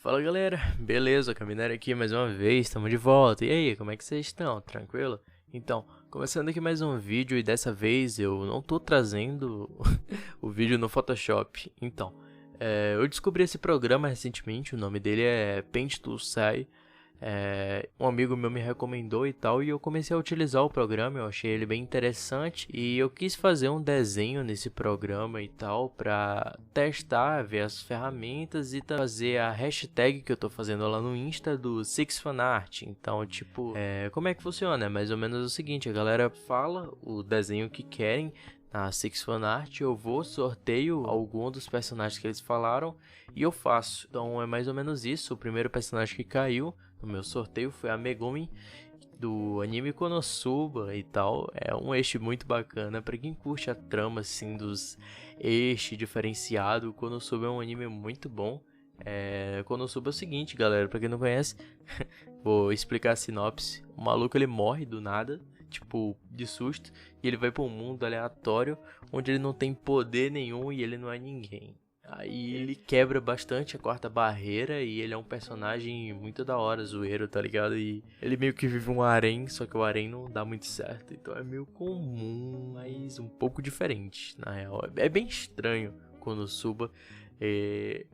Fala galera, beleza? Caminhar aqui mais uma vez, estamos de volta. E aí, como é que vocês estão? Tranquilo? Então, começando aqui mais um vídeo e dessa vez eu não tô trazendo o vídeo no Photoshop. Então, eu descobri esse programa recentemente, o nome dele é Paint Tool Sai. Um amigo meu me recomendou e tal, e eu comecei a utilizar o programa. Eu achei ele bem interessante e eu quis fazer um desenho nesse programa e tal para testar, ver as ferramentas e fazer a hashtag que eu tô fazendo lá no Insta do SixFanArt. Então, tipo, como é que funciona? É mais ou menos o seguinte: a galera fala o desenho que querem na SixFanArt, eu vou, sorteio algum dos personagens que eles falaram e eu faço. Então é mais ou menos isso. O primeiro personagem que caiu no meu sorteio foi a Megumi do anime Konosuba e tal. É um eixo muito bacana para quem curte a trama assim dos eixos diferenciado. O Konosuba é um anime muito bom. Konosuba é o seguinte, galera, para quem não conhece, vou explicar a sinopse. O maluco ele morre do nada, tipo, de susto, e ele vai para um mundo aleatório onde ele não tem poder nenhum e ele não é ninguém. Aí ele quebra bastante a quarta barreira e ele é um personagem muito da hora, zoeiro, tá ligado? E ele meio que vive um harém, só que o harém não dá muito certo. Então é meio comum, mas um pouco diferente, na real. É bem estranho Konosuba.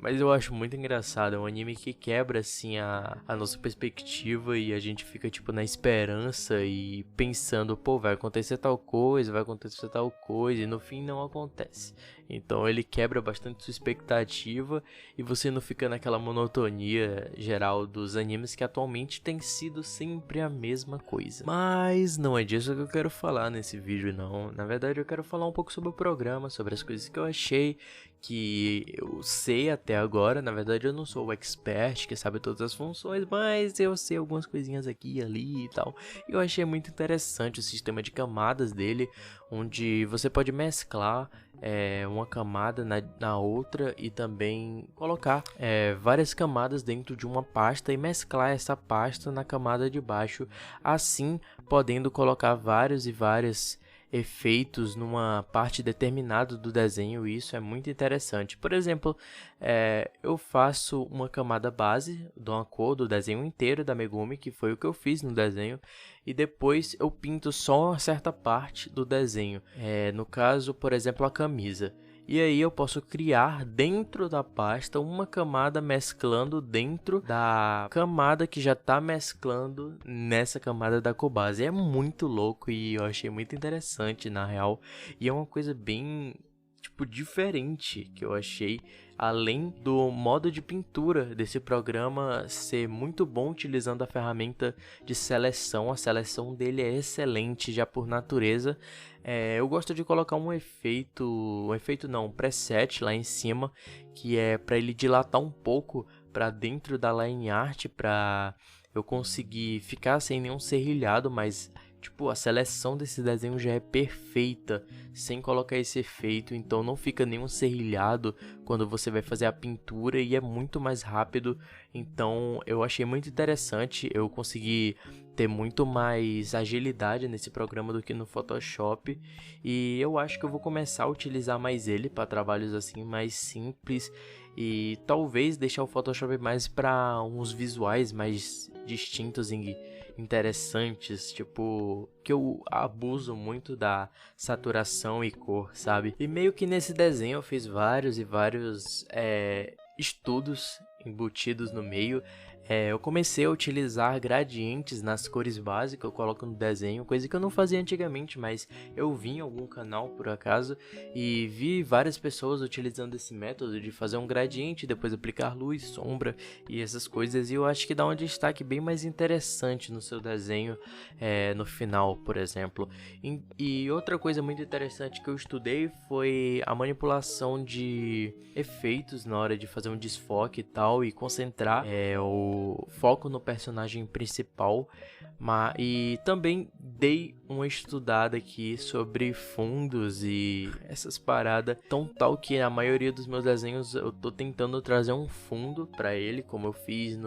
Mas eu acho muito engraçado. É um anime que quebra assim a nossa perspectiva e a gente fica tipo na esperança e pensando, pô, vai acontecer tal coisa, vai acontecer tal coisa, e no fim não acontece. Então ele quebra bastante sua expectativa e você não fica naquela monotonia geral dos animes que atualmente tem sido sempre a mesma coisa. Mas não é disso que eu quero falar nesse vídeo não. Na verdade eu quero falar um pouco sobre o programa, sobre as coisas que eu achei, que eu sei até agora. Na verdade eu não sou o expert que sabe todas as funções, mas eu sei algumas coisinhas aqui e ali e tal. Eu achei muito interessante o sistema de camadas dele, onde você pode mesclar uma camada na outra e também colocar várias camadas dentro de uma pasta e mesclar essa pasta na camada de baixo, assim podendo colocar vários e vários efeitos numa parte determinada do desenho. E isso é muito interessante. Por exemplo, eu faço uma camada base de uma cor do desenho inteiro da Megumi, que foi o que eu fiz no desenho, e depois eu pinto só uma certa parte do desenho, no caso, por exemplo, a camisa. E aí eu posso criar dentro da pasta uma camada mesclando dentro da camada que já está mesclando nessa camada da cor base. É muito louco e eu achei muito interessante na real. E é uma coisa bem, tipo, diferente que eu achei. Além do modo de pintura desse programa ser muito bom utilizando a ferramenta de seleção. A seleção dele é excelente já por natureza. Eu gosto de colocar um preset lá em cima, que é para ele dilatar um pouco para dentro da line art, para eu conseguir ficar sem nenhum serrilhado, mas tipo, a seleção desse desenho já é perfeita, sem colocar esse efeito, então não fica nenhum serrilhado quando você vai fazer a pintura e é muito mais rápido. Então eu achei muito interessante, eu consegui ter muito mais agilidade nesse programa do que no Photoshop, e eu acho que eu vou começar a utilizar mais ele para trabalhos assim mais simples e talvez deixar o Photoshop mais para uns visuais mais distintos e interessantes, tipo, que eu abuso muito da saturação e cor, sabe? E meio que nesse desenho eu fiz vários e vários estudos embutidos no meio. Eu comecei a utilizar gradientes nas cores básicas, eu coloco no desenho, coisa que eu não fazia antigamente, mas eu vi em algum canal por acaso e vi várias pessoas utilizando esse método de fazer um gradiente, depois aplicar luz, sombra e essas coisas, e eu acho que dá um destaque bem mais interessante no seu desenho no final, por exemplo. E outra coisa muito interessante que eu estudei foi a manipulação de efeitos na hora de fazer um desfoque e tal, e concentrar o foco no personagem principal. E também dei uma estudada aqui sobre fundos e essas paradas, tão tal que a maioria dos meus desenhos eu tô tentando trazer um fundo pra ele, como eu fiz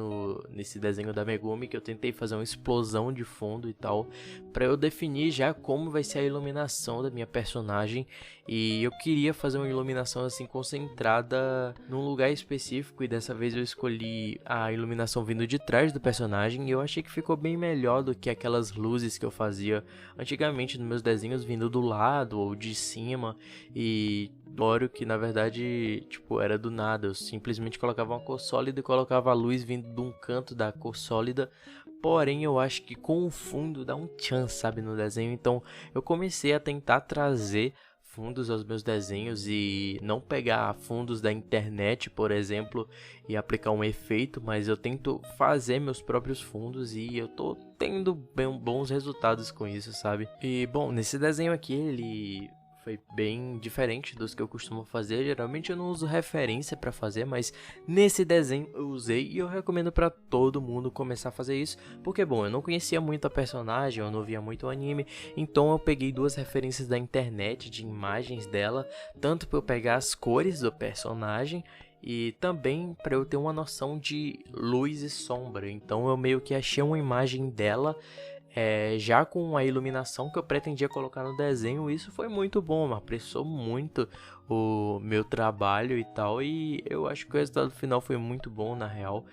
nesse desenho da Megumi, que eu tentei fazer uma explosão de fundo e tal, pra eu definir já como vai ser a iluminação da minha personagem. E eu queria fazer uma iluminação assim concentrada num lugar específico, e dessa vez vez eu escolhi a iluminação vindo de trás do personagem e eu achei que ficou bem melhor do que aquelas luzes que eu fazia antigamente nos meus desenhos vindo do lado ou de cima, e claro que na verdade, tipo, era do nada. Eu simplesmente colocava uma cor sólida e colocava a luz vindo de um canto da cor sólida. Porém, eu acho que com o fundo dá um tchan, sabe, no desenho. Então, eu comecei a tentar trazer fundos aos meus desenhos e não pegar fundos da internet, por exemplo, e aplicar um efeito, mas eu tento fazer meus próprios fundos e eu tô tendo bons resultados com isso, sabe? E, bom, nesse desenho aqui, ele foi bem diferente dos que eu costumo fazer. Geralmente eu não uso referência para fazer, mas nesse desenho eu usei e eu recomendo para todo mundo começar a fazer isso, porque bom, eu não conhecia muito a personagem, eu não via muito o anime, então eu peguei duas referências da internet de imagens dela, tanto para eu pegar as cores do personagem e também para eu ter uma noção de luz e sombra. Então eu meio que achei uma imagem dela já com a iluminação que eu pretendia colocar no desenho. Isso foi muito bom, apressou muito o meu trabalho e tal, e eu acho que o resultado final foi muito bom na real.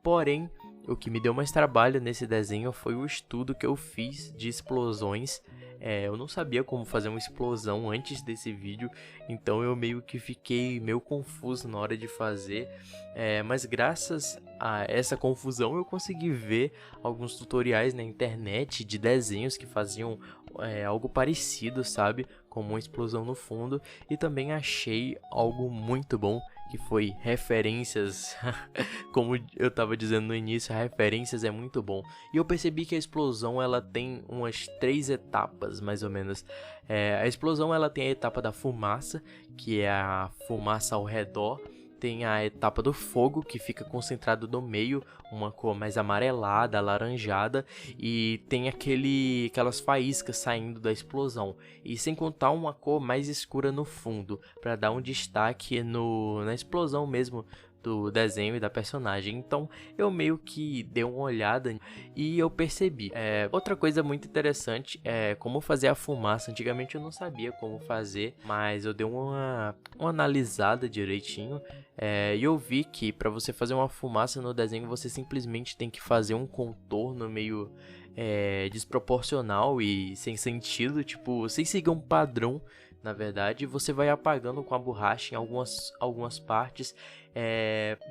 Porém, o que me deu mais trabalho nesse desenho foi o estudo que eu fiz de explosões. Eu não sabia como fazer uma explosão antes desse vídeo, então eu meio que fiquei meio confuso na hora de fazer, mas graças a essa confusão eu consegui ver alguns tutoriais na internet de desenhos que faziam algo parecido, sabe, como uma explosão no fundo, e também achei algo muito bom, que foi referências. Como eu tava dizendo no início, referências é muito bom. E eu percebi que a explosão ela tem umas 3 etapas, mais ou menos. A explosão ela tem a etapa da fumaça, que é a fumaça ao redor. Tem a etapa do fogo, que fica concentrado no meio, uma cor mais amarelada, alaranjada, e tem aquelas faíscas saindo da explosão. E sem contar uma cor mais escura no fundo, para dar um destaque na explosão mesmo do desenho e da personagem. Então eu meio que dei uma olhada e eu percebi. Outra coisa muito interessante é como fazer a fumaça. Antigamente eu não sabia como fazer, mas eu dei uma analisada direitinho, e eu vi que para você fazer uma fumaça no desenho você simplesmente tem que fazer um contorno meio desproporcional e sem sentido, tipo, sem seguir um padrão. Na verdade, você vai apagando com a borracha em algumas partes,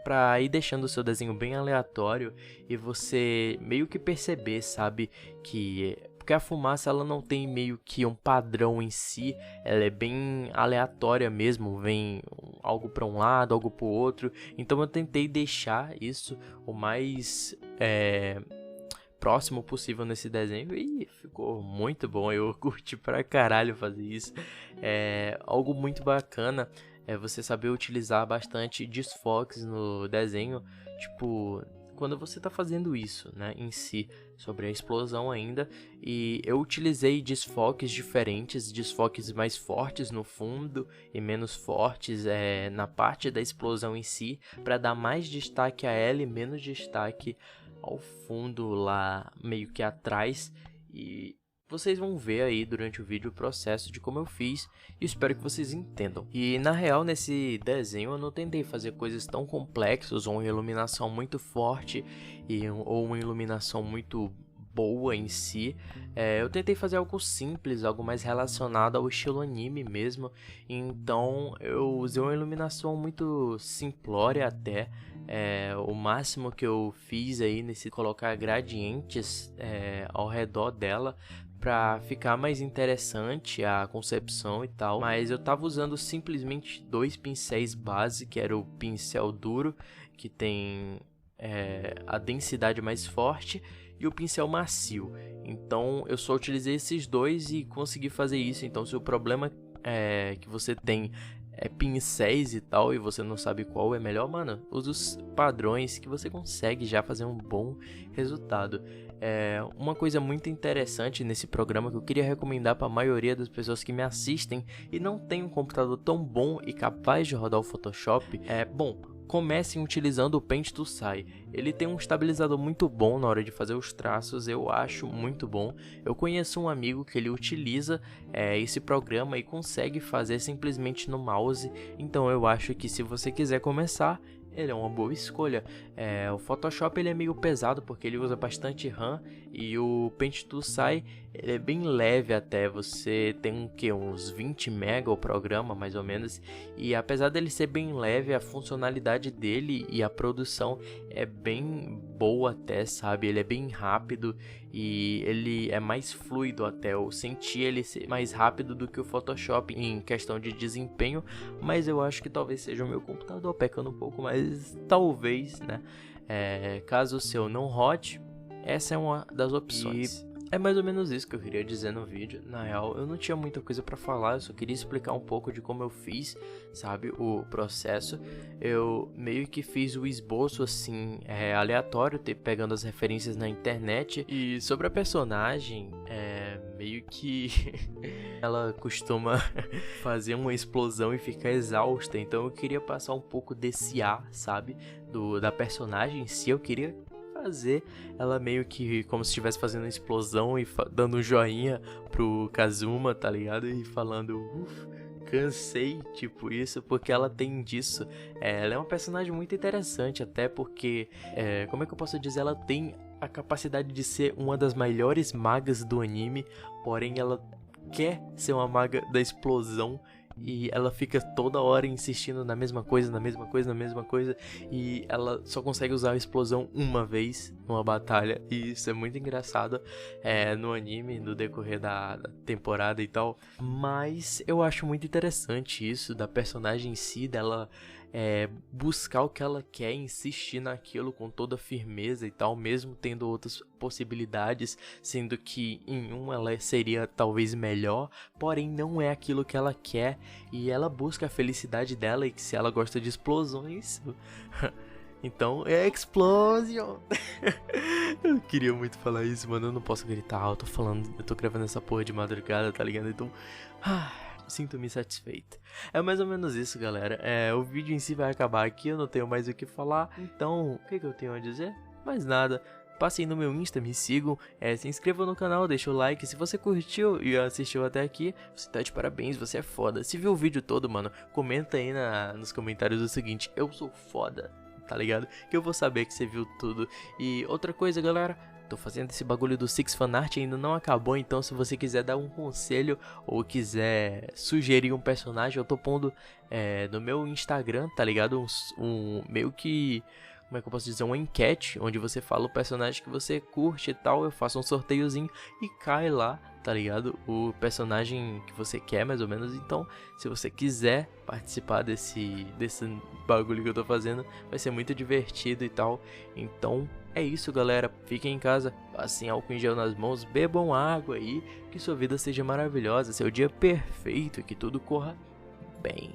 para ir deixando o seu desenho bem aleatório e você meio que perceber, sabe, porque a fumaça ela não tem meio que um padrão em si, ela é bem aleatória mesmo, vem algo para um lado, algo para o outro. Então eu tentei deixar isso o mais próximo possível nesse desenho e ficou muito bom. Eu curti pra caralho fazer isso. Algo muito bacana é você saber utilizar bastante desfoques no desenho, tipo, quando você tá fazendo isso, né, em si, sobre a explosão ainda. E eu utilizei desfoques diferentes, desfoques mais fortes no fundo e menos fortes na parte da explosão em si, para dar mais destaque a ela e menos destaque ao fundo lá meio que atrás. E vocês vão ver aí durante o vídeo o processo de como eu fiz e espero que vocês entendam. E na real nesse desenho eu não tentei fazer coisas tão complexas ou uma iluminação muito forte ou uma iluminação muito boa em si. Eu tentei fazer algo simples, algo mais relacionado ao estilo anime mesmo. Então eu usei uma iluminação muito simplória até. O máximo que eu fiz aí nesse colocar gradientes ao redor dela para ficar mais interessante a concepção e tal, mas eu tava usando simplesmente 2 pincéis base, que era o pincel duro, que tem a densidade mais forte, e o pincel macio. Então eu só utilizei esses dois e consegui fazer isso. Então se o problema que você tem pincéis e tal, e você não sabe qual é melhor, mano, usa os padrões que você consegue já fazer um bom resultado. Uma coisa muito interessante nesse programa que eu queria recomendar para a maioria das pessoas que me assistem e não tem um computador tão bom e capaz de rodar o Photoshop, comecem utilizando o Paint to Sai. Ele tem um estabilizador muito bom na hora de fazer os traços, eu acho muito bom. Eu conheço um amigo que ele utiliza esse programa e consegue fazer simplesmente no mouse. Então eu acho que se você quiser começar, ele é uma boa escolha. O Photoshop ele é meio pesado porque ele usa bastante RAM e o Paint Tool sai, ele é bem leve até, você tem uns 20 MB o programa mais ou menos, e apesar dele ser bem leve, a funcionalidade dele e a produção é bem boa até, sabe, ele é bem rápido e ele é mais fluido até, eu senti ele ser mais rápido do que o Photoshop em questão de desempenho, mas eu acho que talvez seja o meu computador pecando um pouco, mas talvez, né, caso o seu não rode, essa é uma das opções. É mais ou menos isso que eu queria dizer no vídeo. Na real, eu não tinha muita coisa pra falar, eu só queria explicar um pouco de como eu fiz, sabe, o processo. Eu meio que fiz o esboço assim, aleatório, pegando as referências na internet. E sobre a personagem, meio que ela costuma fazer uma explosão e ficar exausta. Então eu queria passar um pouco desse ar, sabe, da personagem em si. Eu queria fazer ela meio que como se estivesse fazendo uma explosão e dando um joinha pro Kazuma, tá ligado? E falando, cansei, tipo isso, porque ela tem disso. Ela é uma personagem muito interessante, até porque, como é que eu posso dizer, ela tem a capacidade de ser uma das melhores magas do anime, porém ela quer ser uma maga da explosão. E ela fica toda hora insistindo na mesma coisa, e ela só consegue usar a explosão uma vez numa batalha, e isso é muito engraçado no anime, no decorrer da temporada e tal. Mas eu acho muito interessante isso, da personagem em si, dela buscar o que ela quer, insistir naquilo com toda firmeza e tal, mesmo tendo outras possibilidades, sendo que em uma ela seria talvez melhor, porém não é aquilo que ela quer, e ela busca a felicidade dela, e que se ela gosta de explosões, então é explosion. Eu queria muito falar isso, mano, eu não posso gritar alto, eu tô gravando essa porra de madrugada, tá ligado? Então, sinto-me satisfeito. É mais ou menos isso, galera. O vídeo em si vai acabar aqui, eu não tenho mais o que falar. Então, o que eu tenho a dizer? Mais nada. Passem no meu Insta, me sigam, se inscrevam no canal, deixa o like. Se você curtiu e assistiu até aqui, você tá de parabéns, você é foda. Se viu o vídeo todo, mano, comenta aí nos comentários o seguinte: eu sou foda, tá ligado? Que eu vou saber que você viu tudo. E outra coisa, galera, tô fazendo esse bagulho do Six Fanart, ainda não acabou, então se você quiser dar um conselho ou quiser sugerir um personagem, eu tô pondo no meu Instagram, tá ligado? Meio que, como é que eu posso dizer, uma enquete, onde você fala o personagem que você curte e tal, eu faço um sorteiozinho e cai lá, tá ligado? O personagem que você quer, mais ou menos. Então, se você quiser participar desse bagulho que eu tô fazendo, vai ser muito divertido e tal. Então, é isso, galera. Fiquem em casa, passem álcool em gel nas mãos, bebam água aí, que sua vida seja maravilhosa, seu dia perfeito e que tudo corra bem.